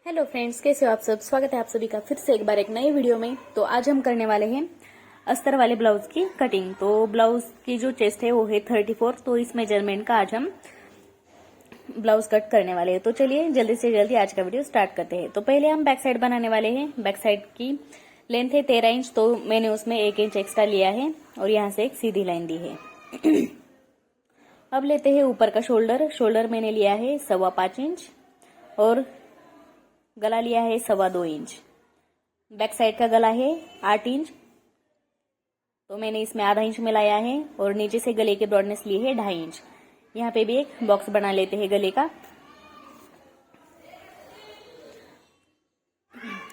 Hello friends, कैसे हो आप सब। स्वागत है आप सभी का फिर से एक बार एक नई वीडियो में। तो आज हम करने वाले हैं अस्तर वाले ब्लाउज की कटिंग। तो ब्लाउज की जो चेस्ट है वो है 34। तो इस मेजरमेंट का आज हम ब्लाउज कट करने वाले हैं। तो चलिए जल्दी से जल्दी आज का वीडियो स्टार्ट करते हैं। तो पहले हम बैक साइड बनाने वाले हैं। बैक साइड की लेंथ है 13 इंच। तो मैंने उसमें 1 इंच एक्स्ट्रा लिया है और यहाँ से एक सीधी लाइन दी है। अब लेते हैं ऊपर का शोल्डर। शोल्डर मैंने लिया है 5.25 इंच और गला लिया है 2.25 इंच। बैक साइड का गला है 8 इंच। तो मैंने इसमें आधा इंच मिलाया है और नीचे से गले की ब्रॉडनेस ली है 2.5 इंच। यहाँ पे भी एक बॉक्स बना लेते हैं गले का।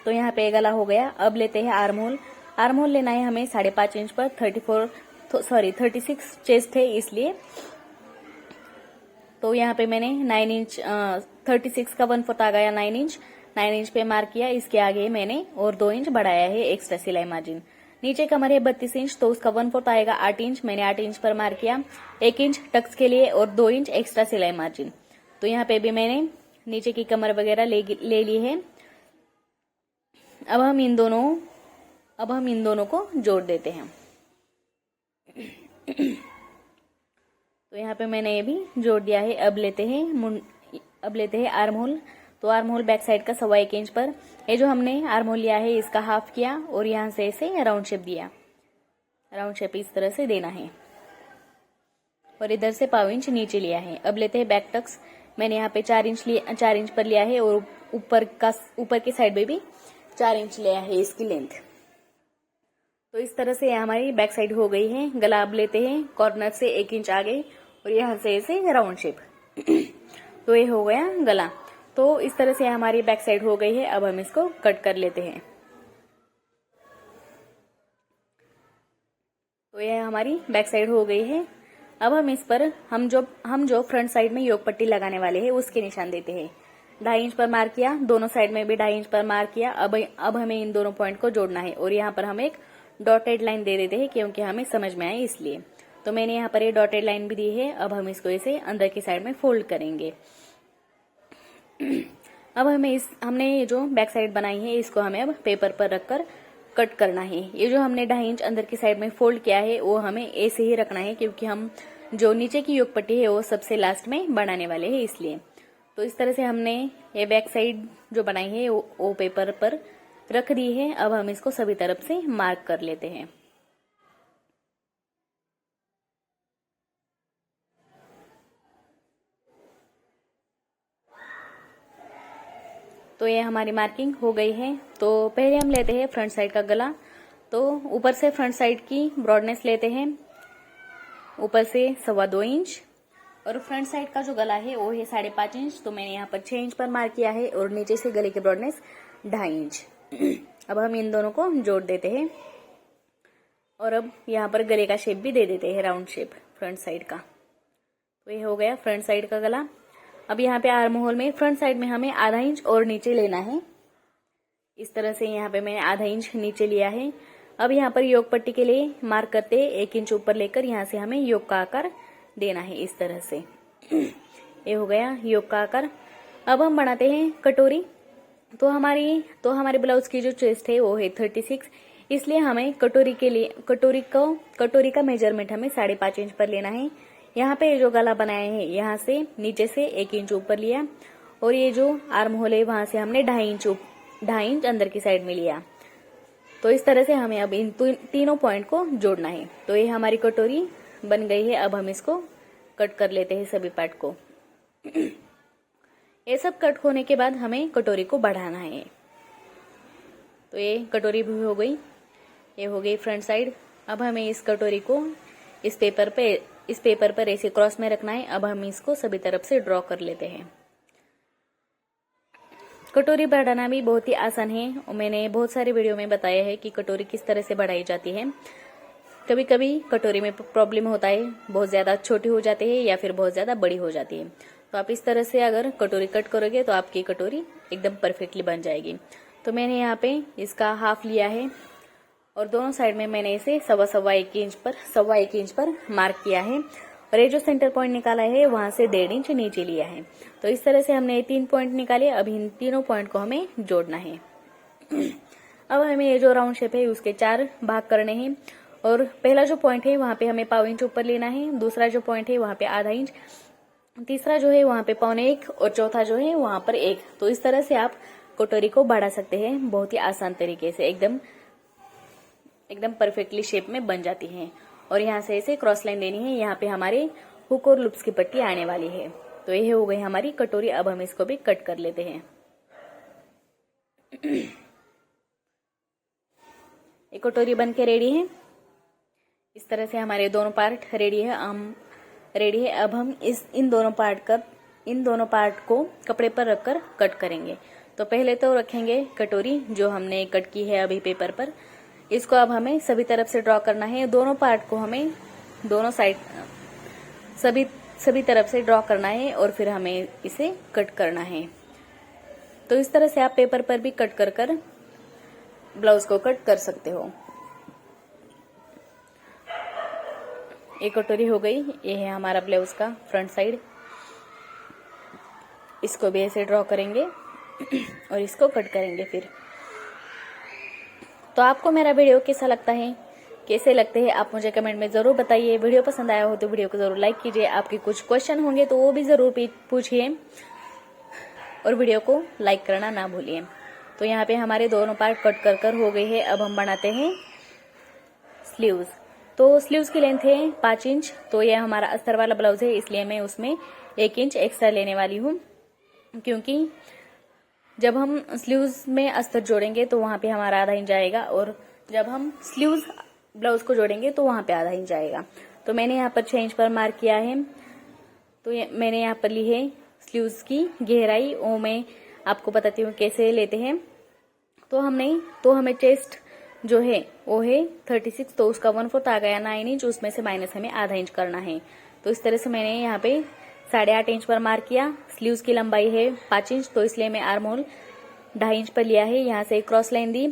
तो यहाँ पे गला हो गया। अब लेते हैं आर्म होल। आर्म होल लेना है हमें 5.5 इंच पर। 36 चेस्ट है इसलिए। तो यहाँ पे मैंने 9 इंच 36 का 1/4 आ गया 9 इंच। 9 इंच पे मार्क किया। इसके आगे मैंने और 2 इंच बढ़ाया है एक्स्ट्रा सिलाई मार्जिन। नीचे कमर है 32 इंच। तो उसका 1/4 आएगा 8 इंच। मैंने 8 इंच पर मार्क किया। 1 इंच टक्स के लिए और 2 इंच एक्स्ट्रा सिलाई मार्जिन। तो यहाँ पे भी मैंने नीचे की कमर वगैरह ले ली है। अब हम इन दोनों को जोड़ देते हैं। तो यहाँ पे मैंने ये भी जोड़ दिया है। अब लेते हैं आर्म होल। तो आर्म होल बैक साइड का 1.25 इंच पर। ये जो हमने आर्म होल लिया है इसका हाफ किया और यहाँ से ऐसे राउंड शेप दिया। राउंड शेप इस तरह से देना है और इधर से 1/4 इंच नीचे लिया है। अब लेते हैं बैक टक्स। मैंने यहाँ पे 4 इंच पर लिया है और ऊपर की साइड में भी 4 इंच लिया है इसकी लेंथ। तो इस तरह से हमारी बैक साइड हो गई है। गला अब लेते हैं कॉर्नर से 1 इंच आगे और यहाँ से ऐसे राउंड शेप। तो ये हो गया गला। तो इस तरह से हमारी बैक साइड हो गई है। अब हम इसको कट कर लेते हैं। तो यह हमारी बैक साइड हो गई है। अब हम इस पर हम जो फ्रंट साइड में योक पट्टी लगाने वाले हैं उसके निशान देते हैं। 2.5 इंच पर मार्क किया। दोनों साइड में भी 2.5 इंच पर मार्क किया। अब हमें इन दोनों पॉइंट को जोड़ना है और यहाँ पर हम एक डॉटेड लाइन दे देते हैं क्योंकि हमें समझ में आए इसलिए। तो मैंने यहाँ पर ये डॉटेड लाइन भी दी है। अब हम इसको ऐसे अंदर की साइड में फोल्ड करेंगे। अब हमने ये जो बैक साइड बनाई है इसको हमें अब पेपर पर रखकर कट करना है। ये जो हमने 2.5 इंच अंदर की साइड में फोल्ड किया है वो हमें ऐसे ही रखना है क्योंकि हम जो नीचे की योक पट्टी है वो सबसे लास्ट में बनाने वाले हैं इसलिए। तो इस तरह से हमने ये बैक साइड जो बनाई है वो पेपर पर रख दी है। अब हम इसको सभी तरफ से मार्क कर लेते हैं। तो ये हमारी मार्किंग हो गई है। तो पहले हम लेते हैं फ्रंट साइड का गला। तो ऊपर से फ्रंट साइड की ब्रॉडनेस लेते हैं ऊपर से 2.25 इंच और फ्रंट साइड का जो गला है वो है 5.5 इंच। तो मैंने यहाँ पर 6 इंच पर मार्क किया है और नीचे से गले की ब्रॉडनेस 2.5 इंच। अब हम इन दोनों को जोड़ देते हैं और अब यहाँ पर गले का शेप भी दे देते हैं, राउंड शेप फ्रंट साइड का। तो ये हो गया फ्रंट साइड का गला। अब यहाँ पे आर्म होल में फ्रंट साइड में हमें आधा इंच और नीचे लेना है। इस तरह से यहाँ पे मैंने आधा इंच नीचे लिया है। अब यहाँ पर योक पट्टी के लिए मार्क करते 1 इंच ऊपर लेकर यहाँ से हमें योक का आकार देना है इस तरह से। ये हो गया योक का आकार। अब हम बनाते हैं कटोरी। तो हमारे ब्लाउज की जो चेस्ट है वो है 36। इसलिए हमें कटोरी का मेजरमेंट हमें 5.5 इंच पर लेना है। यहाँ पे जो गला बनाया है यहाँ से नीचे से 1 इंच ऊपर लिया और ये जो आर्म होल है वहां से हमने 2.5 इंच अंदर की साइड में लिया। तो इस तरह से हमें अब इन तीनों पॉइंट को जोड़ना है। तो ये हमारी कटोरी बन गई है। अब हम इसको कट कर लेते हैं सभी पार्ट को। ये सब कट होने के बाद हमें कटोरी को बढ़ाना है। तो ये कटोरी भी हो गई। ये हो गई फ्रंट साइड। अब हमें इस कटोरी को इस पेपर पर ऐसे क्रॉस में रखना है। अब हम इसको सभी तरफ से ड्रॉ कर लेते हैं। कटोरी बढ़ाना भी बहुत ही आसान है और मैंने बहुत सारे वीडियो में बताया है कि कटोरी किस तरह से बढ़ाई जाती है। कभी कभी कटोरी में प्रॉब्लम होता है, बहुत ज्यादा छोटी हो जाती है या फिर बहुत ज्यादा बड़ी हो जाती है। तो आप इस तरह से अगर कटोरी कट करोगे तो आपकी कटोरी एकदम परफेक्टली बन जाएगी। तो मैंने यहाँ पे इसका हाफ लिया है और दोनों साइड में मैंने इसे 1.25 इंच पर मार्क किया है और ये जो सेंटर पॉइंट निकाला है वहां से 1.5 इंच नीचे लिया है। तो इस तरह से हमने 3 पॉइंट निकाले। अब इन तीनों पॉइंट को हमें जोड़ना है। अब हमें ये जो राउंड शेप है उसके 4 भाग करने हैं। और पहला जो पॉइंट है वहां पे हमें 1/4 इंच ऊपर लेना है, दूसरा जो पॉइंट है वहां पे ½ इंच, तीसरा जो है वहां पे 1/4 और चौथा जो है वहां पर 1। तो इस तरह से आप कटोरी को बढ़ा सकते हैं बहुत ही आसान तरीके से, एकदम परफेक्टली शेप में बन जाती है। और यहाँ से ऐसे क्रॉस लाइन लेनी है। यहाँ पे हमारे हुक और लूप्स की पट्टी आने वाली है। तो ये हो गई हमारी कटोरी। अब हम इसको भी कट कर लेते हैं। ये कटोरी बन के रेडी है। इस तरह से हमारे दोनों पार्ट रेडी है। अब हम इन दोनों पार्ट को कपड़े पर रखकर कट करेंगे। तो पहले तो रखेंगे कटोरी जो हमने कट की है अभी पेपर पर। इसको अब हमें सभी तरफ से ड्रॉ करना है। दोनों पार्ट को हमें दोनों साइड सभी तरफ से ड्रॉ करना है और फिर हमें इसे कट करना है। तो इस तरह से आप पेपर पर भी कट कर ब्लाउज को कट कर सकते हो। एक कटोरी हो गई। ये है हमारा ब्लाउज का फ्रंट साइड। इसको भी ऐसे ड्रॉ करेंगे और इसको कट करेंगे फिर। तो आपको मेरा वीडियो कैसा लगता है, कैसे लगते हैं आप मुझे कमेंट में जरूर बताइए। वीडियो पसंद आया हो तो वीडियो को जरूर लाइक कीजिए। आपके कुछ क्वेश्चन होंगे तो वो भी जरूर पूछिए और वीडियो को लाइक करना ना भूलिए। तो यहाँ पे हमारे दोनों पार्ट कट कर हो गए हैं। अब हम बनाते हैं स्लीव्स। तो स्लीव्स की लेंथ है 5 इंच। तो यह हमारा अस्तर वाला ब्लाउज है, इसलिए मैं उसमें 1 इंच एक्स्ट्रा लेने वाली हूँ, क्योंकि जब हम स्लीव्स में अस्तर जोड़ेंगे तो वहां पे हमारा ½ इंच आएगा और जब हम स्लीव्स ब्लाउज को जोड़ेंगे तो वहां पे ½ इंच आएगा। तो मैंने यहाँ पर 6 इंच पर मार्क किया है। तो मैंने यहाँ पर ली है स्लीव्स की गहराई। वो मैं आपको बताती हूँ कैसे लेते हैं। तो हमें चेस्ट जो है वो है 36, तो उसका 1/4 आ गया 9 इंच। उसमें से माइनस हमें ½ इंच करना है। तो इस तरह से मैंने यहाँ पे 8.5 इंच पर मार्क किया। स्लीव्स की लंबाई है 5 इंच, तो इसलिए मैं आर्म होल 2.5 इंच पर लिया है। यहाँ से क्रॉस लाइन दी,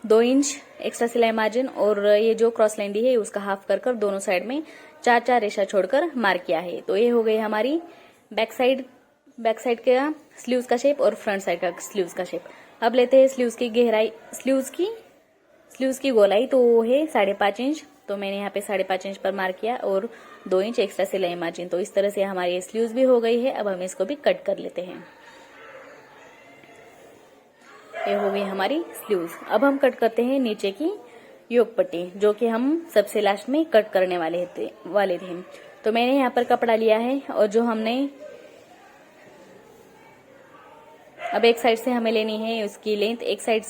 2 इंच एक्स्ट्रा सिलाई मार्जिन, और ये जो क्रॉस लाइन दी है उसका हाफ कर दोनों साइड में 4 रेशा छोड़कर मार्क किया है। तो ये हो गई हमारी बैक साइड का स्लीव्स का शेप और फ्रंट साइड का स्लीव्स का शेप। अब लेते हैं स्लीव्स की गहराई, स्लीव्स की गोलाई। तो वो है 5.5 इंच। तो मैंने यहाँ पे 5.5 इंच पर मार्क किया और 2 इंच एक्स्ट्रा सिलाई मार्जिन। तो इस तरह से हमारी स्लीव्स भी हो गई है। अब हम इसको भी कट कर लेते हैं। ये हो गई हमारी स्लीव्स। अब हम कट करते हैं नीचे की योक पट्टी, जो कि हम सबसे लास्ट में कट करने वाले थे। तो मैंने यहाँ पर कपड़ा लिया है और जो हमने अब एक साइड से हमें लेनी है उसकी लेंथ एक साइड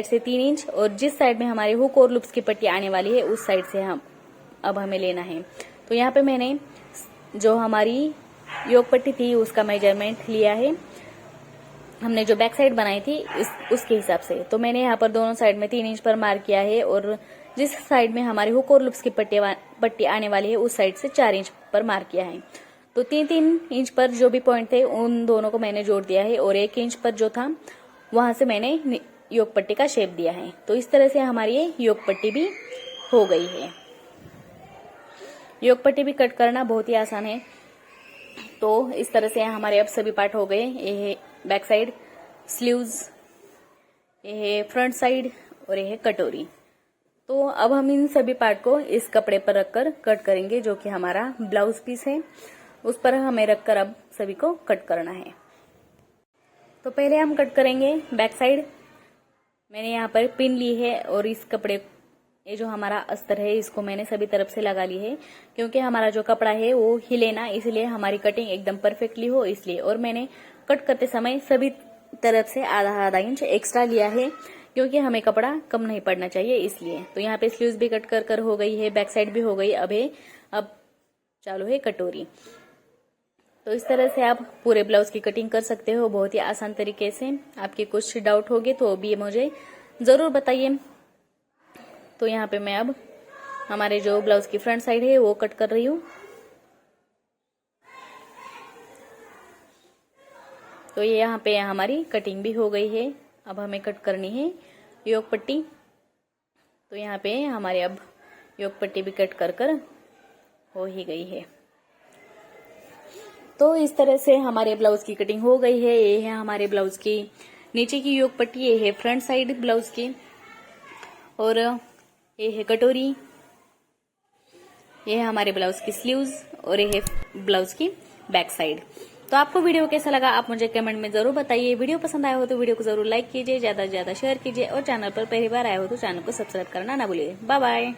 से 3 इंच, और जिस साइड में हमारे हुक और लूप्स की पट्टी आने वाली है उस साइड से अब हमें लेना है। तो यहाँ पे मैंने जो हमारी योक पट्टी थी उसका मेजरमेंट लिया है। हमने जो बैक साइड बनाई थी उसके हिसाब से। तो मैंने यहाँ पर दोनों साइड में 3 इंच पर मार्क किया है, और जिस साइड में हमारे हुक और लूप्स की पट्टी आने वाली है उस साइड से 4 इंच पर मार्क किया है। तो 3 इंच पर जो भी पॉइंट थे उन दोनों को मैंने जोड़ दिया है, और 1 इंच पर जो था वहां से मैंने योक पट्टी का शेप दिया है। तो इस तरह से हमारी ये योक पट्टी भी हो गई है। योक पट्टी भी कट करना बहुत ही आसान है। तो इस तरह से हमारे अब सभी पार्ट हो गए। ये है बैक साइड स्लीव्स, ये है फ्रंट साइड और ये है कटोरी। तो अब हम इन सभी पार्ट को इस कपड़े पर रखकर कट करेंगे, जो कि हमारा ब्लाउज पीस है। उस पर हमें रखकर अब सभी को कट करना है। तो पहले हम कट करेंगे बैक साइड। मैंने यहाँ पर पिन ली है और इस कपड़े, ये जो हमारा अस्तर है इसको मैंने सभी तरफ से लगा ली है, क्योंकि हमारा जो कपड़ा है वो हिले ना, इसलिए हमारी कटिंग एकदम परफेक्टली हो इसलिए। और मैंने कट करते समय सभी तरफ से आधा इंच एक्स्ट्रा लिया है, क्योंकि हमें कपड़ा कम नहीं पड़ना चाहिए इसलिए। तो यहाँ पे स्लीव्स भी कट कर हो गई है, बैक साइड भी हो गई। अब चालू है कटोरी। तो इस तरह से आप पूरे ब्लाउज की कटिंग कर सकते हो बहुत ही आसान तरीके से। आपके कुछ डाउट होंगे तो भी मुझे जरूर बताइए। तो यहाँ पे मैं अब हमारे जो ब्लाउज की फ्रंट साइड है वो कट कर रही हूँ। तो ये यहाँ पे हमारी कटिंग भी हो गई है। अब हमें कट करनी है योक पट्टी। तो यहाँ पे हमारे अब योक पट्टी भी कट कर हो ही गई है। तो इस तरह से हमारे ब्लाउज की कटिंग हो गई है। ये है हमारे ब्लाउज की नीचे की योग पट्टी, ये है फ्रंट साइड ब्लाउज की, और ये है कटोरी, ये है हमारे ब्लाउज की स्लीव्स, और ये है ब्लाउज की बैक साइड। तो आपको वीडियो कैसा लगा आप मुझे कमेंट में जरूर बताइए। वीडियो पसंद आया हो तो वीडियो को जरूर लाइक कीजिए, ज्यादा से ज्यादा शेयर कीजिए, और चैनल पर पहली बार आए हो तो चैनल को सब्सक्राइब करना ना भूलिए। Bye bye.